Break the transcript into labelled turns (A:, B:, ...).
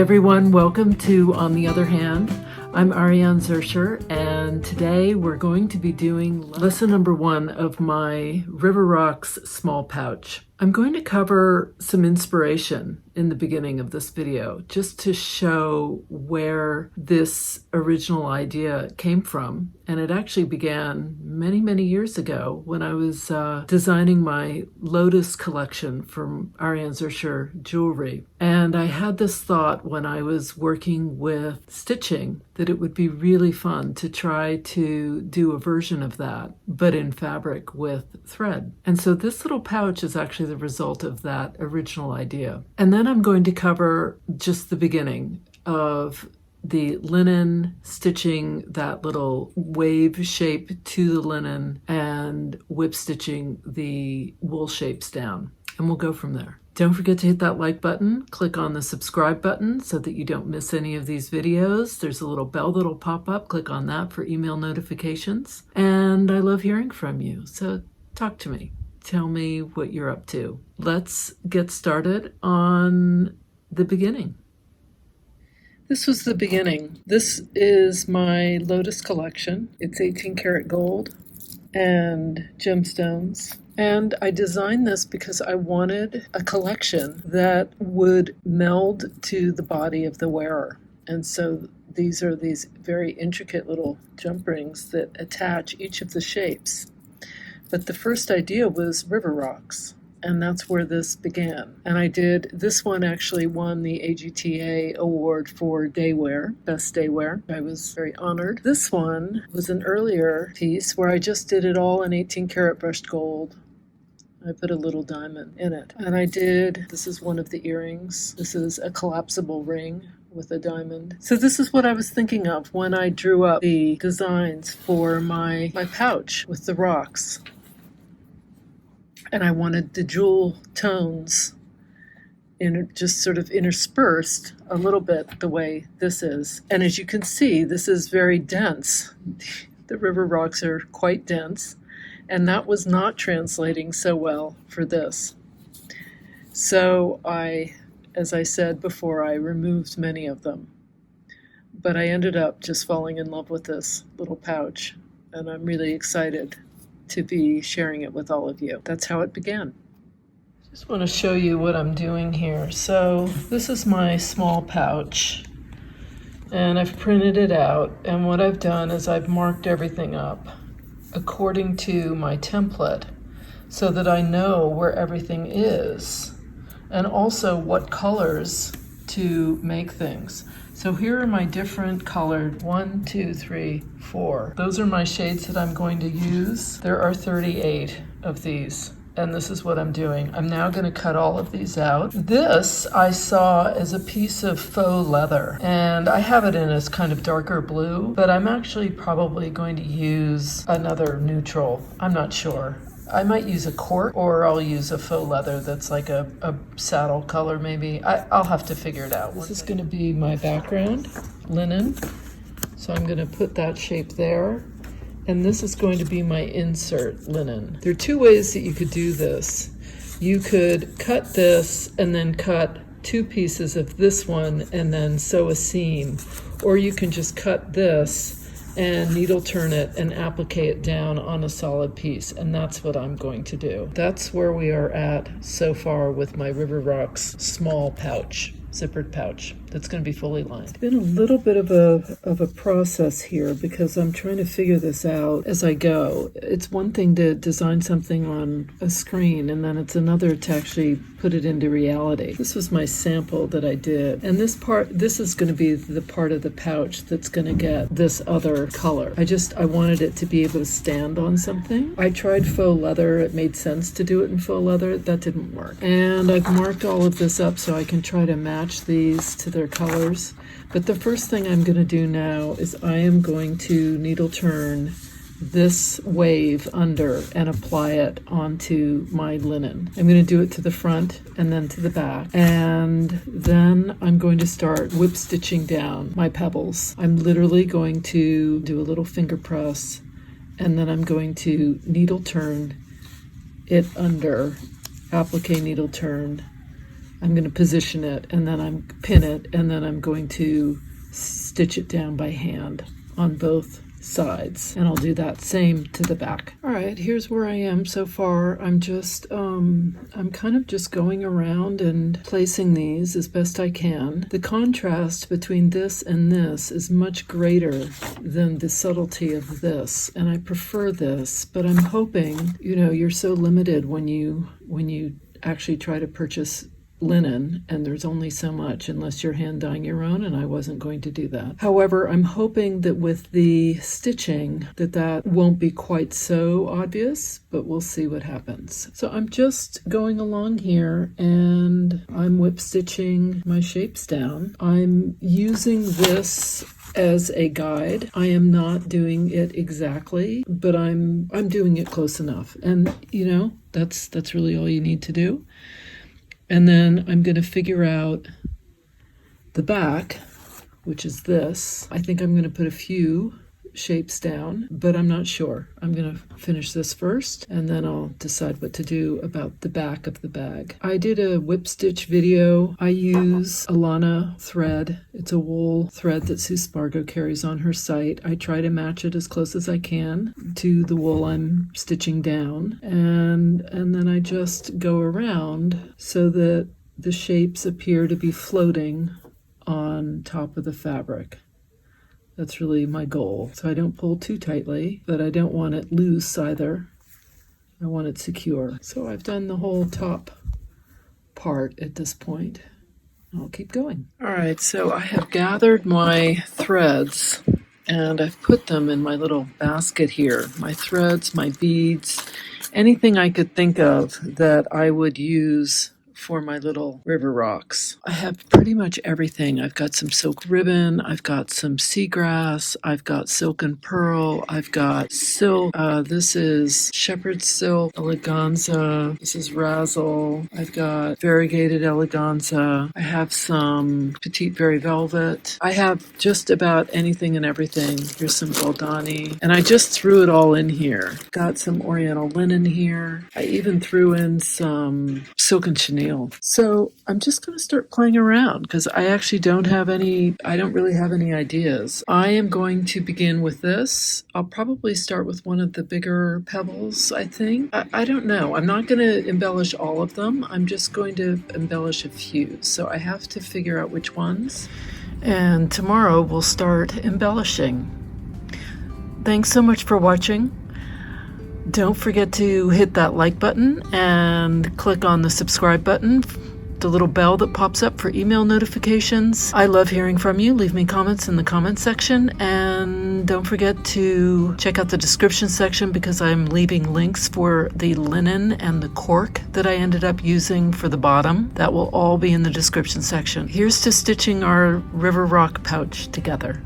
A: everyone, welcome to On the Other Hand. I'm Ariane Zurcher, and today we're going to be doing lesson number 1 of my River Rocks small pouch. I'm going to cover some inspiration in the beginning of this video, just to show where this original idea came from. And it actually began many, many years ago when I was designing my Lotus collection from Ariane Zurcher jewelry. And I had this thought when I was working with stitching that it would be really fun to try to do a version of that, but in fabric with thread. And so this little pouch is actually the result of that original idea. And then I'm going to cover just the beginning of the linen, stitching that little wave shape to the linen and whip stitching the wool shapes down. And we'll go from there. Don't forget to hit that like button, click on the subscribe button so that you don't miss any of these videos. There's a little bell that'll pop up. Click on that for email notifications. And I love hearing from you, so talk to me. Tell me what you're up to. Let's get started on the beginning. This was the beginning. This is my Lotus collection. It's 18 karat gold and gemstones. And I designed this because I wanted a collection that would meld to the body of the wearer. And so these are these very intricate little jump rings that attach each of the shapes. But the first idea was river rocks, and that's where this began. And I did, this one actually won the AGTA award for daywear, best daywear. I was very honored. This one was an earlier piece where I just did it all in 18 karat brushed gold. I put a little diamond in it. And I did, this is one of the earrings. This is a collapsible ring with a diamond. So this is what I was thinking of when I drew up the designs for my pouch with the rocks. And I wanted the jewel tones just sort of interspersed a little bit the way this is. And as you can see, this is very dense. The river rocks are quite dense. And that was not translating so well for this. So as I said before, I removed many of them. But I ended up just falling in love with this little pouch. And I'm really excited to be sharing it with all of you. That's how it began. Just want to show you what I'm doing here. So this is my small pouch. And I've printed it out. And what I've done is I've marked everything up according to my template so that I know where everything is and also what colors to make things. So here are my different colored 1, 2, 3, 4. Those are my shades that I'm going to use. There are 38 of these. And this is what I'm doing. I'm now going to cut all of these out. This I saw as a piece of faux leather, and I have it in this kind of darker blue, but I'm actually probably going to use another neutral. I'm not sure. I might use a cork, or I'll use a faux leather that's like a saddle color maybe. I'll have to figure it out. This is going to be my background, linen. So I'm going to put that shape there. And this is going to be my insert linen. There are 2 ways that you could do this. You could cut this and then cut 2 pieces of this one and then sew a seam. Or you can just cut this and needle turn it and applique it down on a solid piece. And that's what I'm going to do. That's where we are at so far with my River Rocks small pouch, zippered pouch. That's going to be fully lined. It's been a little bit of a process here because I'm trying to figure this out as I go. It's one thing to design something on a screen, and then it's another to actually put it into reality. This was my sample that I did, and this is going to be the part of the pouch that's going to get this other color. I wanted it to be able to stand on something. I tried faux leather. It made sense to do it in faux leather. That didn't work. And I've marked all of this up so I can try to match these to their colors. But the first thing I'm going to do now is I am going to needle turn this wave under and apply it onto my linen. I'm going to do it to the front and then to the back. And then I'm going to start whip stitching down my pebbles. I'm literally going to do a little finger press, and then I'm going to needle turn it under, applique needle turn, I'm going to position it, and then I'm pin it, and then I'm going to stitch it down by hand on both sides, and I'll do that same to the back. All right, here's where I am so far. I'm just I'm kind of just going around and placing these as best I can. The contrast between this and this is much greater than the subtlety of this, and I prefer this, but I'm hoping, you know, you're so limited when you actually try to purchase linen, and there's only so much unless you're hand dyeing your own, and I wasn't going to do that. However, I'm hoping that with the stitching that won't be quite so obvious, but we'll see what happens. So I'm just going along here and I'm whip stitching my shapes down. I'm using this as a guide. I am not doing it exactly, but I'm doing it close enough, and you know, that's really all you need to do. And then I'm going to figure out the back, which is this. I think I'm going to put a few shapes down, but I'm not sure. I'm going to finish this first, and then I'll decide what to do about the back of the bag. I did a whip stitch video. I use Alana thread. It's a wool thread that Sue Spargo carries on her site. I try to match it as close as I can to the wool I'm stitching down, and then I just go around so that the shapes appear to be floating on top of the fabric. That's really my goal. So I don't pull too tightly, but I don't want it loose either. I want it secure. So I've done the whole top part at this point. I'll keep going. All right, so I have gathered my threads and I've put them in my little basket here. My threads, my beads, anything I could think of that I would use for my little river rocks. I have pretty much everything. I've got some silk ribbon, I've got some seagrass, I've got silk and pearl, I've got silk. This is shepherd silk, eleganza. This is razzle. I've got variegated eleganza. I have some petite very velvet. I have just about anything and everything. Here's some goldani, and I just threw it all in here. Got some oriental linen here. I even threw in some silk and chenille. So I'm just going to start playing around because I actually don't really have any ideas. I am going to begin with this. I'll probably start with one of the bigger pebbles, I think. I don't know. I'm not going to embellish all of them. I'm just going to embellish a few. So I have to figure out which ones. And tomorrow we'll start embellishing. Thanks so much for watching. Don't forget to hit that like button and click on the subscribe button, the little bell that pops up for email notifications. I love hearing from you. Leave me comments in the comment section, and don't forget to check out the description section because I'm leaving links for the linen and the cork that I ended up using for the bottom. That will all be in the description section. Here's to stitching our river rock pouch together.